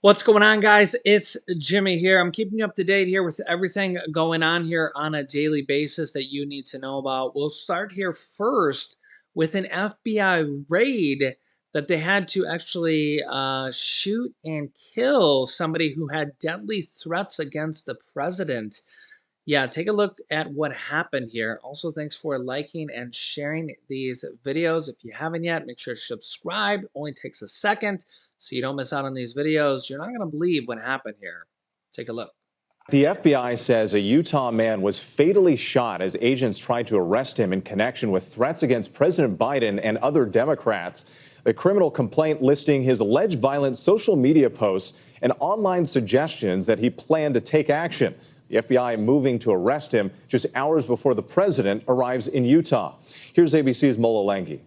What's going on, guys? It's Jimmy here. I'm keeping you up to date here with everything going on here on a daily basis that you need to know about. We'll start here first with an FBI raid that they had to actually shoot and kill somebody who had deadly threats against the president. Yeah, take a look at what happened here. Also, thanks for liking and sharing these videos. If you haven't yet, make sure to subscribe. Only takes a second so you don't miss out on these videos. You're not going to believe what happened here. Take a look. The FBI says a Utah man was fatally shot as agents tried to arrest him in connection with threats against President Biden and other Democrats. The criminal complaint listing his alleged violent social media posts and online suggestions that he planned to take action. The FBI moving to arrest him just hours before the president arrives in Utah. Here's ABC's Mola Lenghi.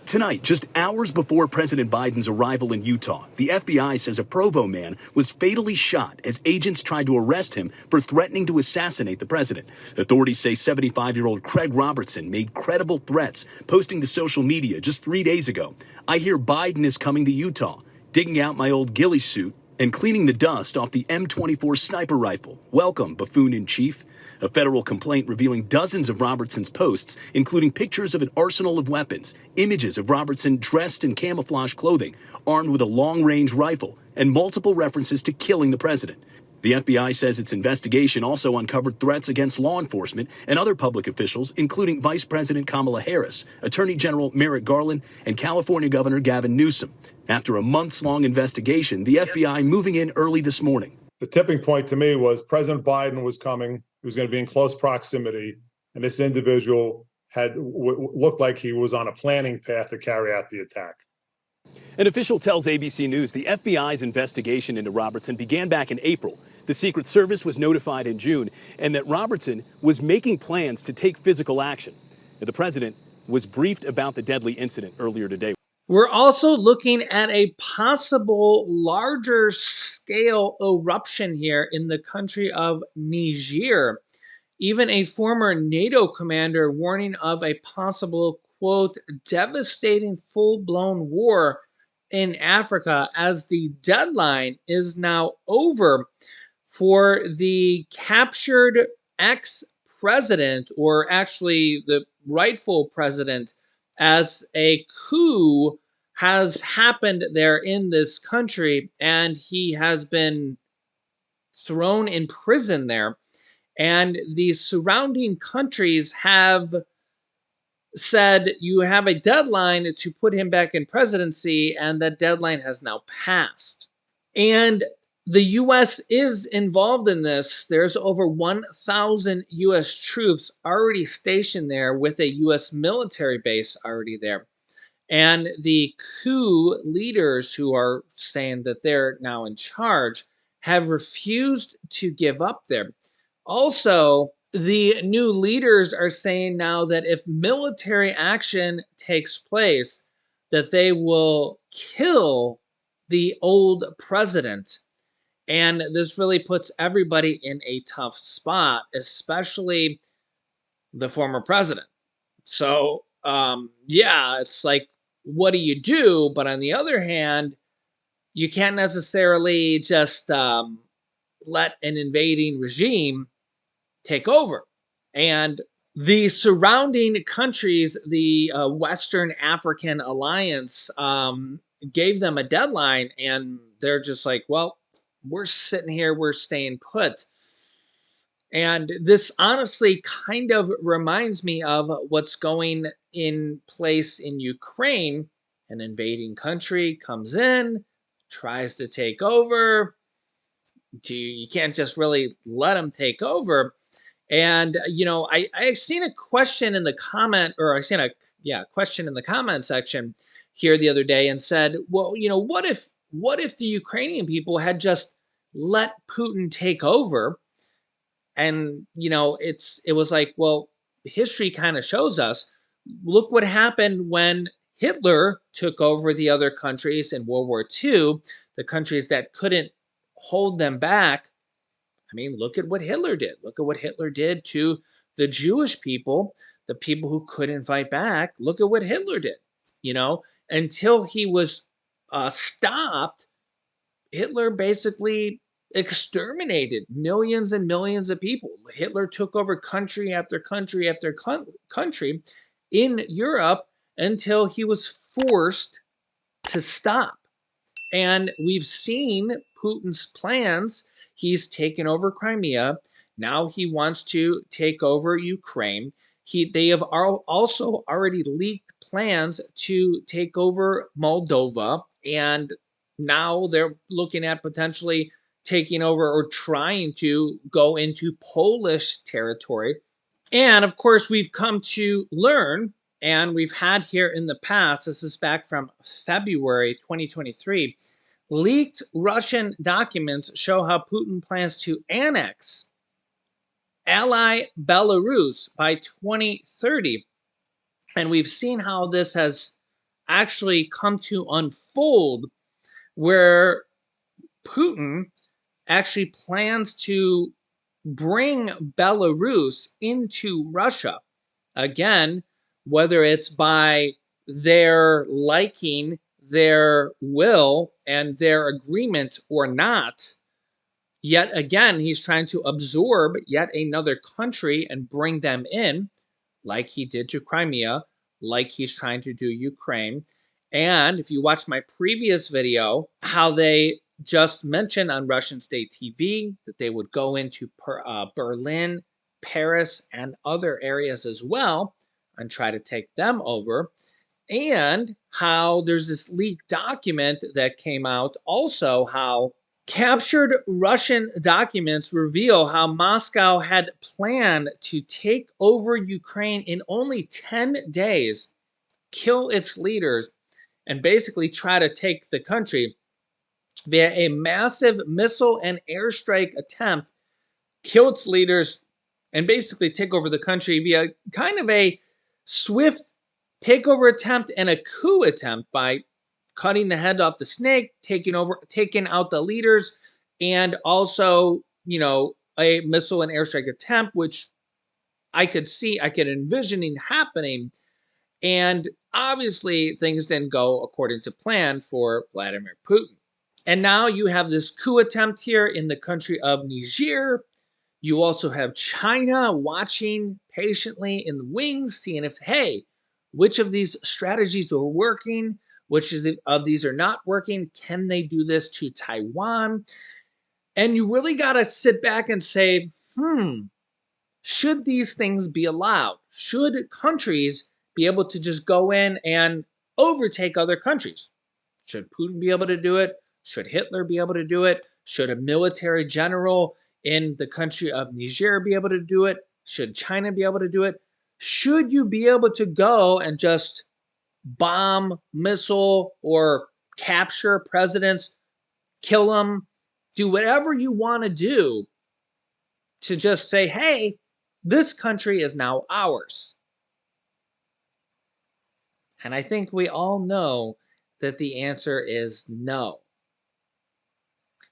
Tonight, just hours before President Biden's arrival in Utah, the FBI says a Provo man was fatally shot as agents tried to arrest him for threatening to assassinate the president. Authorities say 75-year-old Craig Robertson made credible threats, posting to social media just 3 days ago. "I hear Biden is coming to Utah, digging out my old ghillie suit and cleaning the dust off the M24 sniper rifle. Welcome, buffoon in chief." A federal complaint revealing dozens of Robertson's posts, including pictures of an arsenal of weapons, images of Robertson dressed in camouflage clothing, armed with a long-range rifle, and multiple references to killing the president. The FBI says its investigation also uncovered threats against law enforcement and other public officials, including Vice President Kamala Harris, Attorney General Merrick Garland, and California Governor Gavin Newsom. After a months-long investigation, the FBI moving in early this morning. The tipping point to me was President Biden was coming. He was going to be in close proximity, and this individual looked like he was on a planning path to carry out the attack. An official tells ABC News the FBI's investigation into Robertson began back in April. The Secret Service was notified in June, and that Robertson was making plans to take physical action. The president was briefed about the deadly incident earlier today. We're also looking at a possible larger scale eruption here in the country of Niger. Even a former NATO commander warning of a possible, quote, devastating full-blown war in Africa as the deadline is now over for the captured ex-president, or actually the rightful president, as a coup has happened there in this country, and he has been thrown in prison there. And the surrounding countries have said you have a deadline to put him back in presidency, and that deadline has now passed. And the U.S. is involved in this. There's over 1,000 U.S. troops already stationed there with a U.S. military base already there. And the coup leaders who are saying that they're now in charge have refused to give up there. Also, the new leaders are saying now that if military action takes place, that they will kill the old president. And this really puts everybody in a tough spot, especially the former president. So, yeah, it's like, what do you do? But on the other hand, you can't necessarily just let an invading regime take over. And the surrounding countries, the Western African Alliance, gave them a deadline, and they're just like, well, we're sitting here, we're staying put. And this honestly kind of reminds me of what's going in place in Ukraine. An invading country comes in, tries to take over. You can't just really let them take over. And I seen a question in the comment, or I seen a question in the comment section here the other day, and said, well, what if the Ukrainian people had just let Putin take over? And it was like, well, history kind of shows us, look what happened when Hitler took over the other countries in World War II, the countries that couldn't hold them back. I mean, look at what Hitler did. Look at what Hitler did to the Jewish people, the people who couldn't fight back. Look at what Hitler did, until he was stopped. Hitler basically exterminated millions and millions of people. Hitler took over country after country after country in Europe until he was forced to stop. And we've seen Putin's plans. He's taken over Crimea. Now he wants to take over Ukraine. They have also already leaked plans to take over Moldova, and now they're looking at potentially taking over or trying to go into Polish territory. And of course, we've come to learn, and we've had here in the past, this is back from February 2023, leaked Russian documents show how Putin plans to annex ally Belarus by 2030. And we've seen how this has actually come to unfold, where Putin actually plans to bring Belarus into Russia. Again, whether it's by their liking, their will, and their agreement or not, yet again, he's trying to absorb yet another country and bring them in, like he did to Crimea, like he's trying to do Ukraine. And if you watch my previous video, how they just mentioned on Russian state TV that they would go into Berlin, Paris, and other areas as well and try to take them over. And how there's this leaked document that came out also, how captured Russian documents reveal how Moscow had planned to take over Ukraine in only 10 days, kill its leaders, and basically try to take the country via a massive missile and airstrike attempt, kill its leaders, and basically take over the country via kind of a swift takeover attempt and a coup attempt by cutting the head off the snake, taking out the leaders, and also, a missile and airstrike attempt, which I could envisioning happening. And obviously, things didn't go according to plan for Vladimir Putin. And now you have this coup attempt here in the country of Niger. You also have China watching patiently in the wings, seeing if, hey, which of these strategies are working, which of these are not working. Can they do this to Taiwan? And you really got to sit back and say, should these things be allowed? Should countries be able to just go in and overtake other countries? Should Putin be able to do it? Should Hitler be able to do it? Should a military general in the country of Niger be able to do it? Should China be able to do it? Should you be able to go and just bomb, missile, or capture presidents, kill them, do whatever you want to do to just say, hey, this country is now ours? And I think we all know that the answer is no.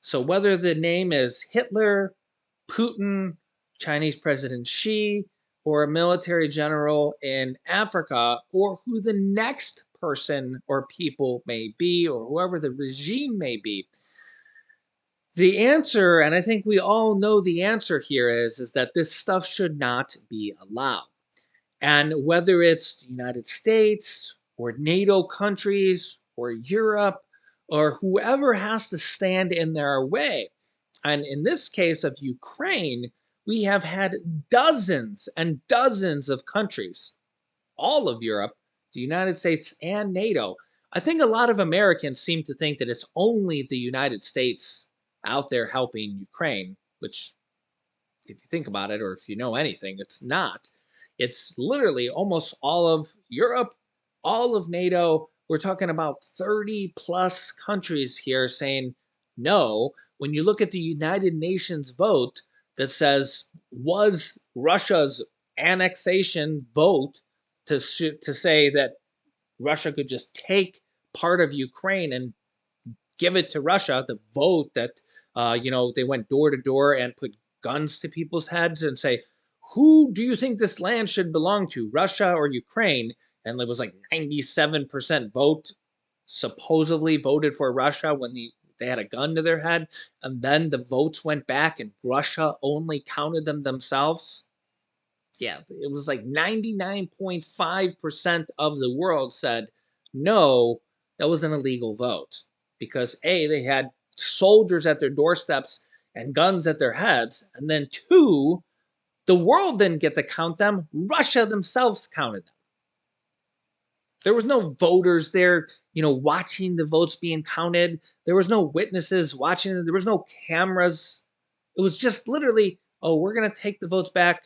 So whether the name is Hitler, Putin, Chinese President Xi, or a military general in Africa, or who the next person or people may be, or whoever the regime may be, the answer, and I think we all know the answer here is that this stuff should not be allowed. And whether it's the United States or NATO countries or Europe or whoever has to stand in their way. And in this case of Ukraine, we have had dozens and dozens of countries, all of Europe, the United States, and NATO. I think a lot of Americans seem to think that it's only the United States out there helping Ukraine, which, if you think about it, or if you know anything, it's not. It's literally almost all of Europe, all of NATO. We're talking about 30 plus countries here saying no. When you look at the United Nations vote that says, was Russia's annexation vote to say that Russia could just take part of Ukraine and give it to Russia, the vote that, they went door to door and put guns to people's heads and say, who do you think this land should belong to, Russia or Ukraine? And it was like 97% vote supposedly voted for Russia when the they had a gun to their head, and then the votes went back and Russia only counted them themselves. Yeah, it was like 99.5% of the world said, no, that was an illegal vote. Because A, they had soldiers at their doorsteps and guns at their heads. And then two, the world didn't get to count them. Russia themselves counted them. There was no voters there, watching the votes being counted. There was no witnesses watching it. There was no cameras. It was just literally, oh, we're going to take the votes back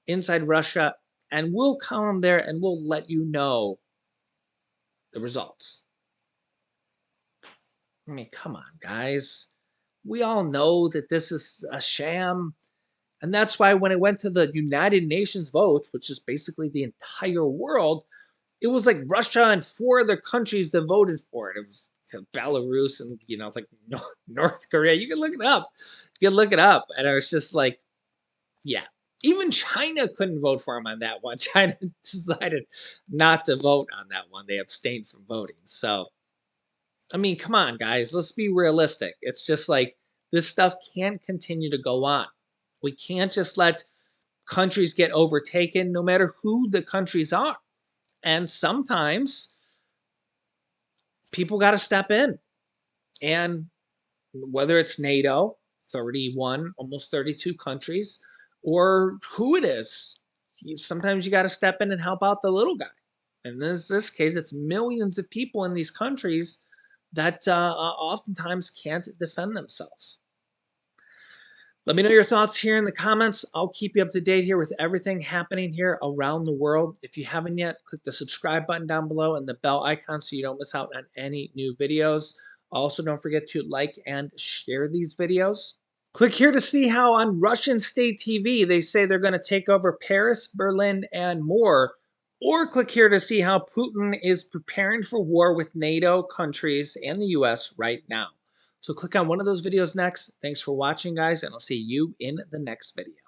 inside Russia, and we'll count them there, and we'll let you know the results. I mean, come on, guys. We all know that this is a sham. And that's why when it went to the United Nations vote, which is basically the entire world, it was like Russia and four other countries that voted for it. It was Belarus and, like North Korea. You can look it up. You can look it up. And it was just like, yeah. Even China couldn't vote for him on that one. China decided not to vote on that one. They abstained from voting. So, I mean, come on, guys. Let's be realistic. It's just like this stuff can't continue to go on. We can't just let countries get overtaken, no matter who the countries are. And sometimes people got to step in. And whether it's NATO, 31, almost 32 countries, or who it is, sometimes you got to step in and help out the little guy. In this case, it's millions of people in these countries that oftentimes can't defend themselves. Let me know your thoughts here in the comments. I'll keep you up to date here with everything happening here around the world. If you haven't yet, click the subscribe button down below and the bell icon so you don't miss out on any new videos. Also, don't forget to like and share these videos. Click here to see how on Russian state TV they say they're going to take over Paris, Berlin, and more. Or click here to see how Putin is preparing for war with NATO countries and the US right now. So click on one of those videos next. Thanks for watching, guys, and I'll see you in the next video.